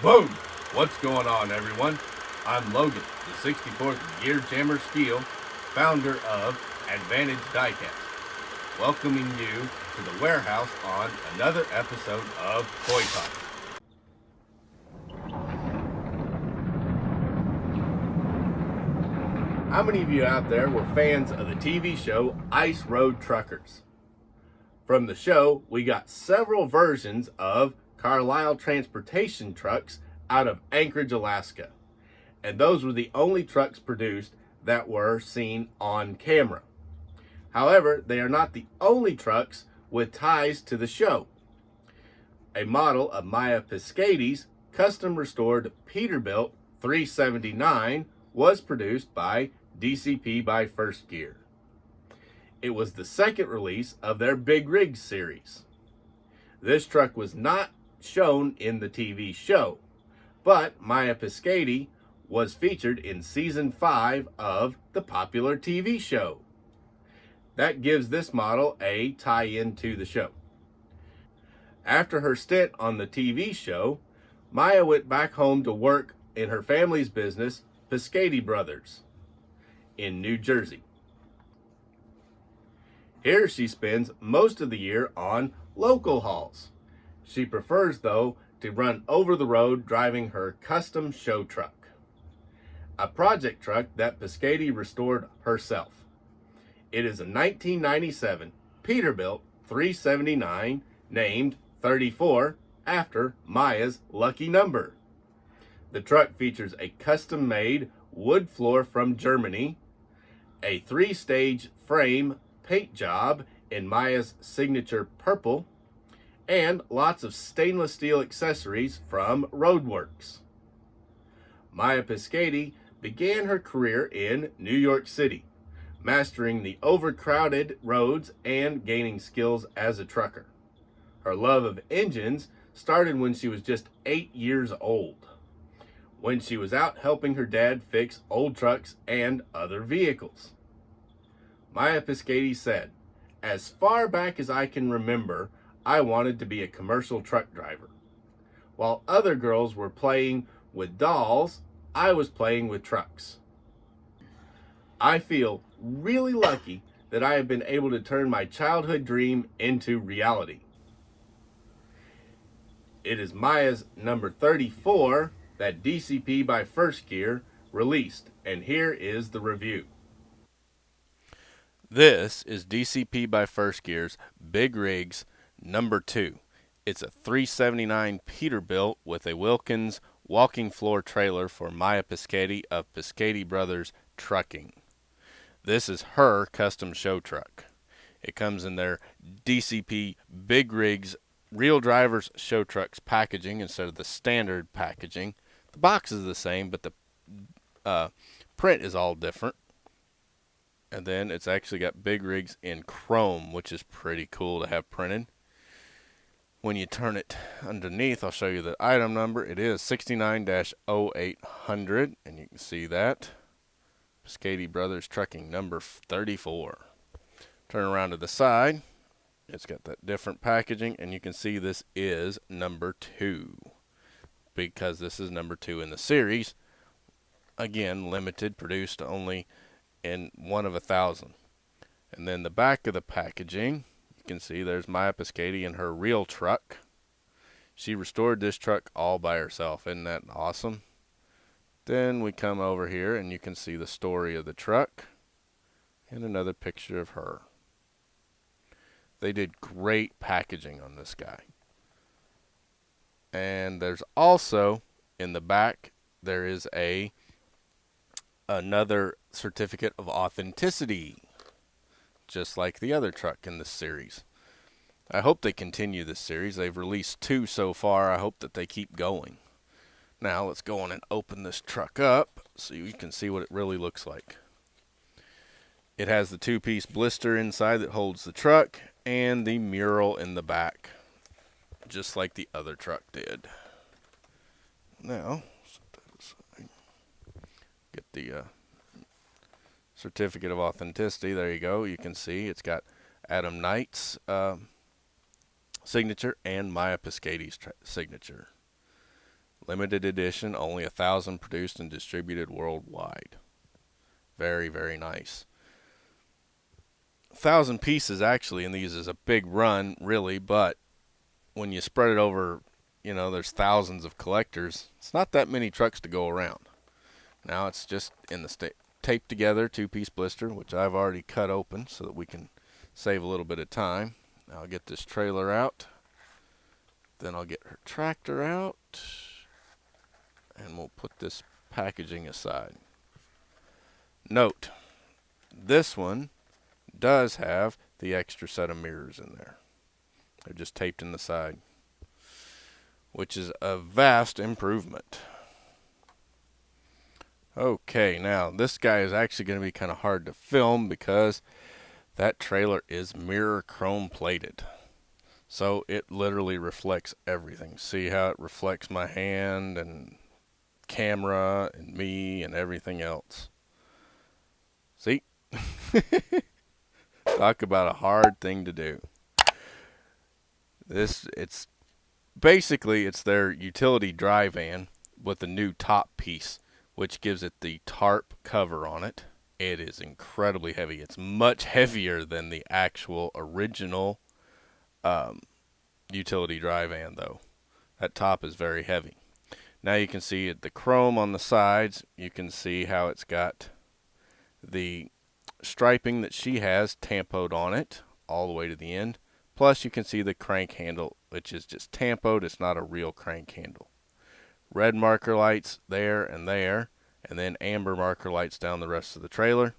Boom! What's going on, everyone? I'm Logan, the 64th Gear Jammer Skeele, founder of Advantage Diecast, welcoming you to the warehouse on another episode of Toy Talk. How many of you out there were fans of the TV show Ice Road Truckers? From the show, we got several versions of Carlile Transportation trucks out of Anchorage, Alaska. And those were the only trucks produced that were seen on camera. However, they are not the only trucks with ties to the show. A model of Maya Pyskaty's custom restored Peterbilt 379 was produced by DCP by First Gear. It was the second release of their Big Rigs series. This truck was not shown in the TV show, but Maya Pyskaty was featured in season 5 of the popular TV show. That gives this model a tie-in to the show. After her stint on the TV show, Maya went back home to work in her family's business, Pyskaty Bros, in New Jersey. Here she spends most of the year on local hauls. She prefers, though, to run over the road driving her custom show truck, a project truck that Pyskaty restored herself. It is a 1997 Peterbilt 379 named 34 after Maya's lucky number. The truck features a custom-made wood floor from Germany, a 3-stage frame paint job in Maya's signature purple, and lots of stainless steel accessories from RoadWorks. Maya Pyskaty began her career in New York City, mastering the overcrowded roads and gaining skills as a trucker. Her love of engines started when she was just 8 years old, when she was out helping her dad fix old trucks and other vehicles. Maya Pyskaty said, "As far back as I can remember, I wanted to be a commercial truck driver. While other girls were playing with dolls, I was playing with trucks. I feel really lucky that I have been able to turn my childhood dream into reality." It is Maya's number 34 that DCP by First Gear released, and here is the review. This is DCP by First Gear's Big Rigs number 2. It's a 379 Peterbilt with a Wilkins walking floor trailer for Maya Pyskaty of Pyskaty Bros Trucking. This is her custom show truck. It comes in their DCP Big Rigs Real Drivers Show Trucks packaging instead of the standard packaging. The box is the same, but the print is all different. And then it's actually got Big Rigs in chrome, which is pretty cool to have printed. When you turn it underneath, I'll show you the item number. It is 69-0800, and you can see that. Pyskaty Bros Trucking number 34. Turn around to the side. It's got that different packaging, and you can see this is number 2. Because this is number 2 in the series. Again, limited, produced only in 1 of 1,000. And then the back of the packaging, you can see there's Maya Pyskaty in her real truck. She restored this truck all by herself. Isn't that awesome? Then we come over here and you can see the story of the truck and another picture of her. They did great packaging on this guy. And there's also in the back there is another certificate of authenticity, just like the other truck in this series. I hope they continue this series. They've released 2 so far. I hope that they keep going. Now let's go on and open this truck up so you can see what it really looks like. It has the 2-piece blister inside that holds the truck and the mural in the back, just like the other truck did. Now, get the certificate of authenticity. There you go. You can see it's got Adam Knight's signature and Maya Pyskaty's signature. Limited edition, only 1,000 produced and distributed worldwide. Very, very nice. 1,000 pieces actually in these is a big run, really, but when you spread it over, you know, there's thousands of collectors. It's not that many trucks to go around. Now it's just in the taped together 2-piece blister, which I've already cut open so that we can save a little bit of time. Now I'll get this trailer out. Then I'll get her tractor out. And we'll put this packaging aside. Note, this one does have the extra set of mirrors in there. They're just taped in the side, which is a vast improvement. Okay, now this guy is actually going to be kind of hard to film because that trailer is mirror chrome plated. So it literally reflects everything. See how it reflects my hand and camera and me and everything else. See? Talk about a hard thing to do. It's basically their utility dry van with a new top piece, which gives it the tarp cover on it. It is incredibly heavy. It's much heavier than the actual original utility dry van, though. That top is very heavy. Now you can see the chrome on the sides. You can see how it's got the striping that she has tampoed on it all the way to the end. Plus you can see the crank handle, which is just tampoed. It's not a real crank handle. Red marker lights there, and then amber marker lights down the rest of the trailer.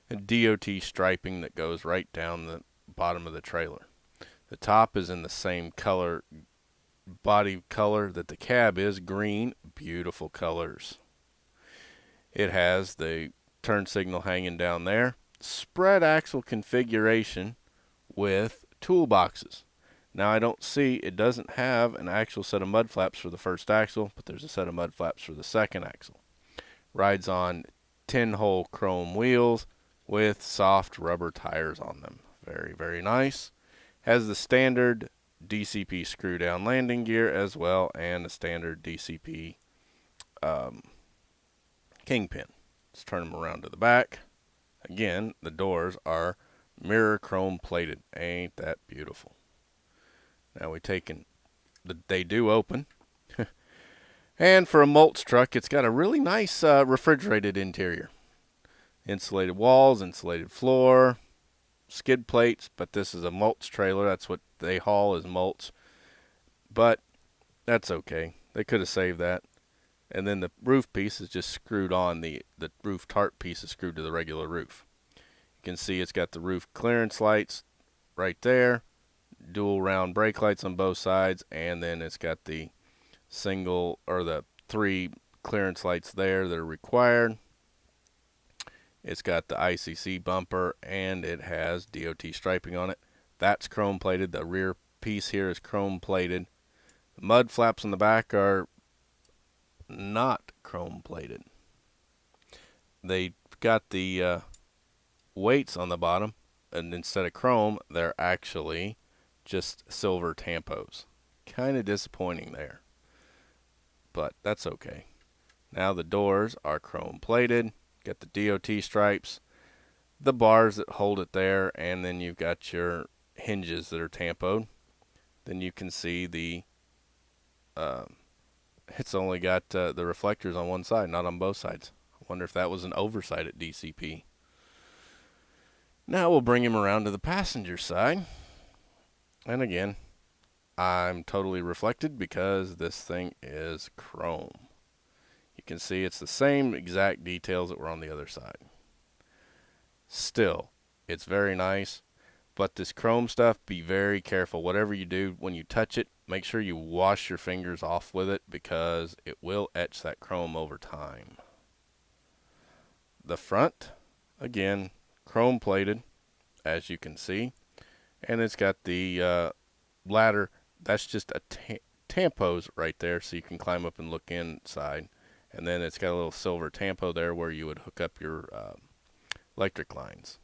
And DOT striping that goes right down the bottom of the trailer. The top is in the same color, body color that the cab is, green. Beautiful colors. It has the turn signal hanging down there. Spread axle configuration with toolboxes. Now I don't see, it doesn't have an actual set of mud flaps for the first axle, but there's a set of mud flaps for the second axle. Rides on 10-hole chrome wheels with soft rubber tires on them. Very, very nice. Has the standard DCP screw down landing gear as well, and the standard DCP kingpin. Let's turn them around to the back. Again, the doors are mirror chrome plated. Ain't that beautiful? Now they do open. And for a mulch truck, it's got a really nice refrigerated interior. Insulated walls, insulated floor, skid plates, but this is a mulch trailer. That's what they haul is mulch. But that's okay. They could have saved that. And then the roof piece is just screwed on. The roof tarp piece is screwed to the regular roof. You can see it's got the roof clearance lights right there. Dual round brake lights on both sides. And then it's got the single or the 3 clearance lights there that are required. It's got the ICC bumper and it has DOT striping on it. That's chrome plated. The rear piece here is chrome plated. The mud flaps on the back are not chrome plated. They got the weights on the bottom, and instead of chrome, they're actually just silver tampos. Kind of disappointing there, but that's okay. Now the doors are chrome plated. Got the DOT stripes, the bars that hold it there, and then you've got your hinges that are tampoed. Then you can see the it's only got the reflectors on one side, not on both sides. I wonder if that was an oversight at DCP. Now we'll bring him around to the passenger side. And again, I'm totally reflected because this thing is chrome. You can see it's the same exact details that were on the other side. Still, it's very nice. But this chrome stuff, be very careful. Whatever you do, when you touch it, make sure you wash your fingers off with it because it will etch that chrome over time. The front, again, chrome plated, as you can see. And it's got the ladder. That's just a tampos right there so you can climb up and look inside. And then it's got a little silver tampo there where you would hook up your electric lines.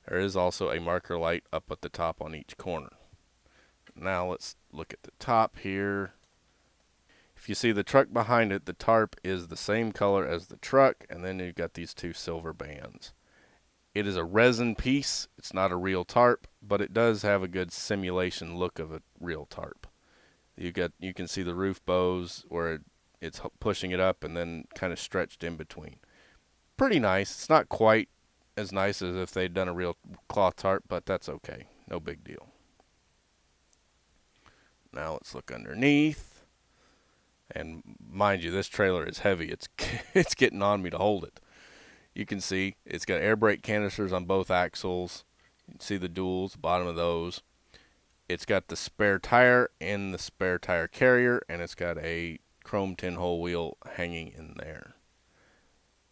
There is also a marker light up at the top on each corner. Now let's look at the top here. If If you see the truck behind it, the tarp is the same color as the truck, and then you've got these two silver bands. It is a resin piece. It's not a real tarp, but it does have a good simulation look of a real tarp. You can see the roof bows where it's pushing it up and then kind of stretched in between. Pretty nice. It's not quite as nice as if they'd done a real cloth tarp, but that's okay. No big deal. Now let's look underneath. And mind you, this trailer is heavy. It's getting on me to hold it. You can see it's got air brake canisters on both axles. You can see the duals, the bottom of those. It's got the spare tire and the spare tire carrier, and it's got a chrome 10-hole wheel hanging in there.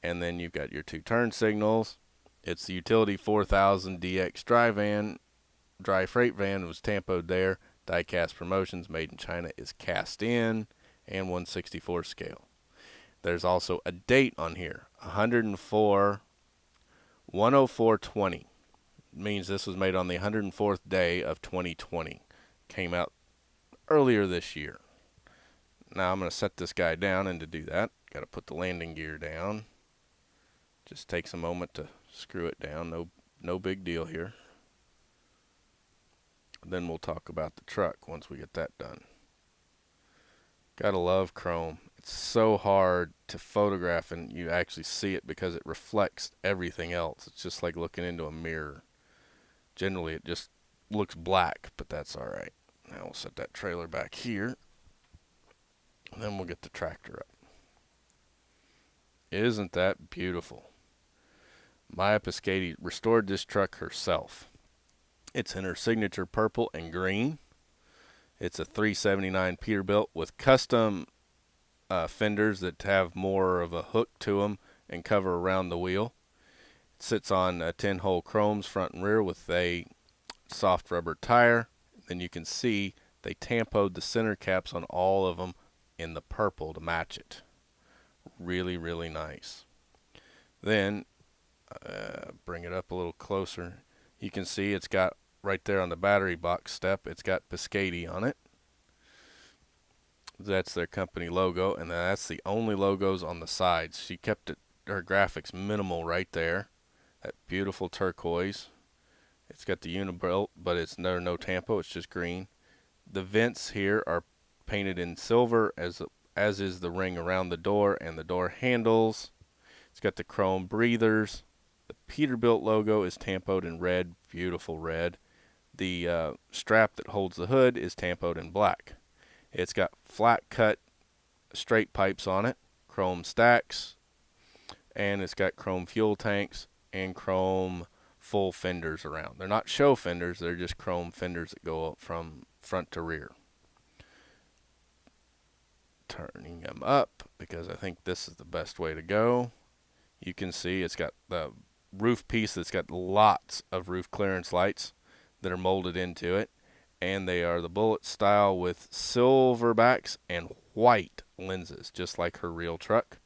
And then you've got your two turn signals. It's the Utility 4000 DX dry freight van was tampoed there. Diecast Promotions made in China is cast in and 1/64 scale. There's also a date on here, 104/20. Means this was made on the 104th day of 2020. Came out earlier this year. Now I'm going to set this guy down, and to do that, got to put the landing gear down. Just takes a moment to screw it down. No big deal here. Then we'll talk about the truck once we get that done. Gotta love chrome. It's so hard to photograph and you actually see it because it reflects everything else. It's just like looking into a mirror. Generally it just looks black, but that's alright. Now we'll set that trailer back here. And then we'll get the tractor up. Isn't that beautiful? Maya Pyskaty restored this truck herself. It's in her signature purple and green. It's a 379 Peterbilt with custom fenders that have more of a hook to them and cover around the wheel. It sits on 10-hole chromes front and rear with a soft rubber tire. Then you can see they tampoed the center caps on all of them in the purple to match it. Really, really nice. Then, bring it up a little closer. You can see it's got right there on the battery box step, it's got Pyskaty on it. That's their company logo, and that's the only logos on the sides. She kept her graphics minimal right there. That beautiful turquoise. It's got the Unibilt, but it's no tampo, it's just green. The vents here are painted in silver, as is the ring around the door and the door handles. It's got the chrome breathers. The Peterbilt logo is tampoed in red, beautiful red. The strap that holds the hood is tampoed in black. It's got flat cut straight pipes on it, chrome stacks, and it's got chrome fuel tanks and chrome full fenders around. They're not show fenders, they're just chrome fenders that go up from front to rear. Turning them up because I think this is the best way to go. You can see it's got the roof piece that's got lots of roof clearance lights that are molded into it, and they are the bullet style with silver backs and white lenses, just like her real truck.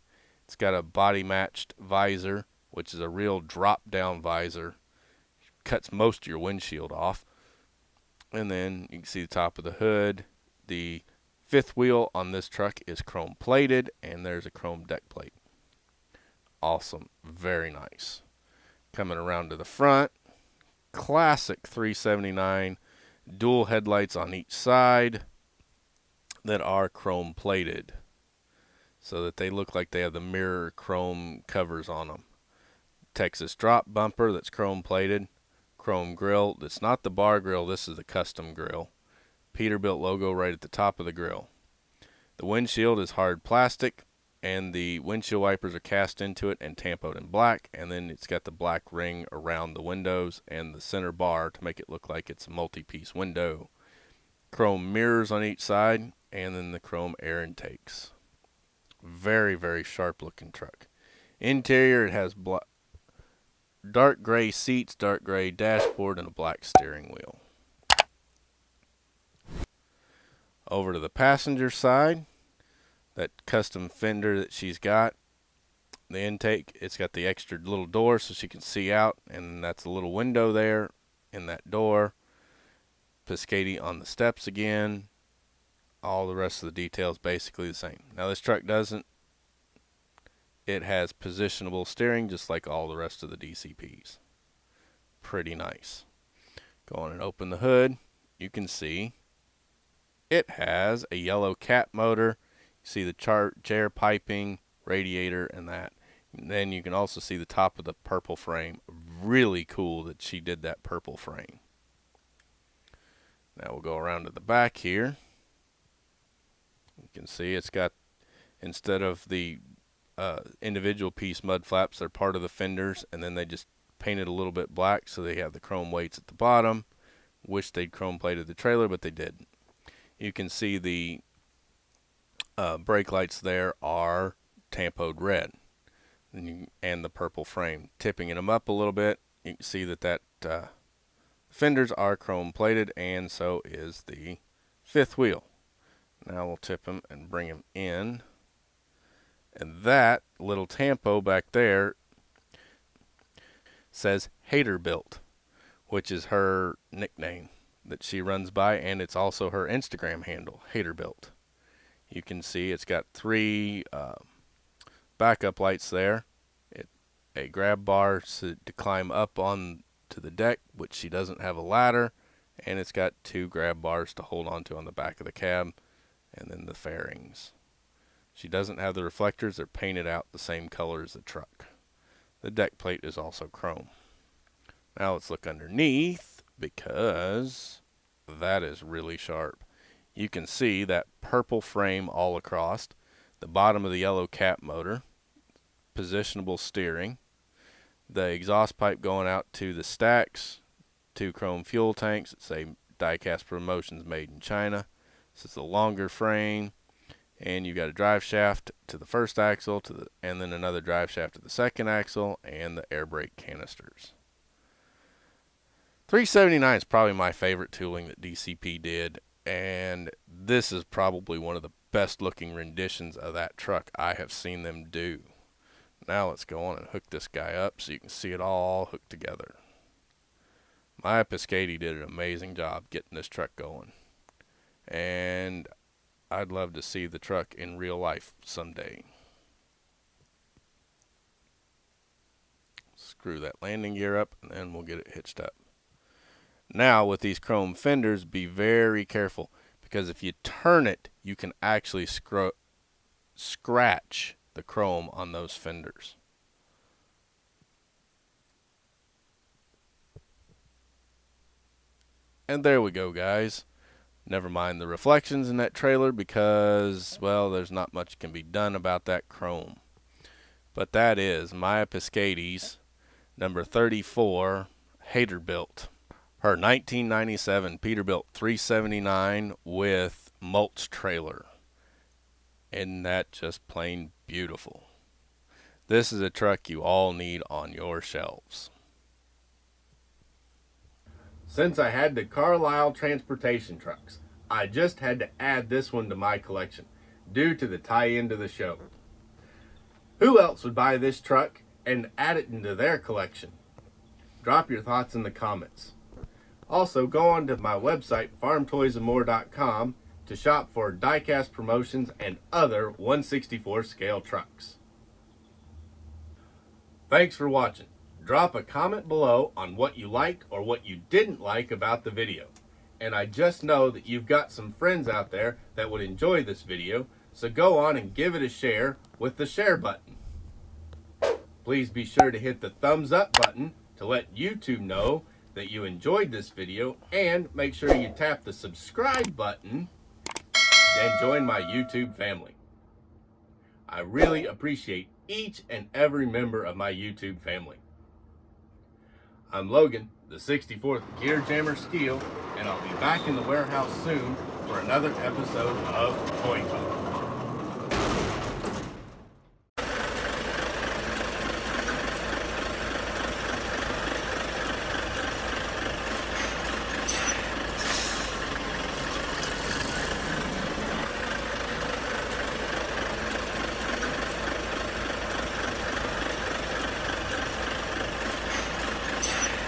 It's got a body matched visor, which is a real drop down visor. Cuts most of your windshield off. And then you can see the top of the hood. The fifth wheel on this truck is chrome plated, and there's a chrome deck plate. Awesome. Very nice. Coming around to the front, classic 379 dual headlights on each side that are chrome plated so that they look like they have the mirror chrome covers on them. Texas drop bumper that's chrome plated. Chrome grill. That's not the bar grill, this is the custom grill. Peterbilt logo right at the top of the grill. The windshield is hard plastic, and the windshield wipers are cast into it and tampoed in black, and then it's got the black ring around the windows and the center bar to make it look like it's a multi-piece window. Chrome mirrors on each side, and then the chrome air intakes. Very, very sharp looking truck. Interior, it has dark gray seats, dark gray dashboard, and a black steering wheel. Over to the passenger side, that custom fender that she's got, the intake, it's got the extra little door so she can see out, and that's a little window there in that door. Pyskaty on the steps again. All the rest of the details basically the same. Now this truck doesn't. It has positionable steering just like all the rest of the DCPs. Pretty nice. Go on and open the hood. You can see it has a yellow cat motor. You see the chair piping, radiator, and that. And then you can also see the top of the purple frame. Really cool that she did that purple frame. Now we'll go around to the back here. You can see it's got, instead of the individual piece mud flaps, they're part of the fenders, and then they just painted a little bit black so they have the chrome weights at the bottom. Wish they'd chrome plated the trailer, but they didn't. You can see the brake lights there are tampoed red, and the purple frame. Tipping them up a little bit, you can see that fenders are chrome plated, and so is the fifth wheel. Now we'll tip them and bring them in, and that little tampo back there says Haterbilt, which is her nickname that she runs by, and it's also her Instagram handle, Haterbilt. You can see it's got 3 backup lights there, a grab bar to climb up on to the deck, which she doesn't have a ladder, and it's got 2 grab bars to hold onto on the back of the cab, and then the fairings. She doesn't have the reflectors. They're painted out the same color as the truck. The deck plate is also chrome. Now let's look underneath, because that is really sharp. You can see that purple frame all across, the bottom of the yellow cat motor, positionable steering, the exhaust pipe going out to the stacks, 2 chrome fuel tanks that say Diecast Promotions made in China. This is the longer frame, and you've got a drive shaft to the first axle, and then another drive shaft to the second axle, and the air brake canisters. 379 is probably my favorite tooling that DCP did, and this is probably one of the best looking renditions of that truck I have seen them do. Now let's go on and hook this guy up so you can see it all hooked together. Maya Pyskaty did an amazing job getting this truck going, and I'd love to see the truck in real life someday. Screw that landing gear up, and then we'll get it hitched up. Now with these chrome fenders, be very careful, because if you turn it, you can actually scratch the chrome on those fenders. And there we go, guys. Never mind the reflections in that trailer, because, well, there's not much can be done about that chrome. But that is Maya Pyskaty's number 34 Haterbilt. Her 1997 Peterbilt 379 with mulch trailer. Isn't that just plain beautiful? This is a truck you all need on your shelves. Since I had the Carlile Transportation trucks, I just had to add this one to my collection due to the tie-in to the show. Who else would buy this truck and add it into their collection? Drop your thoughts in the comments. Also, go on to my website, farmtoysandmore.com, to shop for Diecast Promotions and other 1/64 scale trucks. Thanks for watching. Drop a comment below on what you liked or what you didn't like about the video. And I just know that you've got some friends out there that would enjoy this video, so go on and give it a share with the share button. Please be sure to hit the thumbs up button to let YouTube know that you enjoyed this video, and make sure you tap the subscribe button and join my YouTube family. I really appreciate each and every member of my YouTube family. I'm Logan, the 64th Gear Jammer Skeele, and I'll be back in the warehouse soon for another episode of Toy Talk.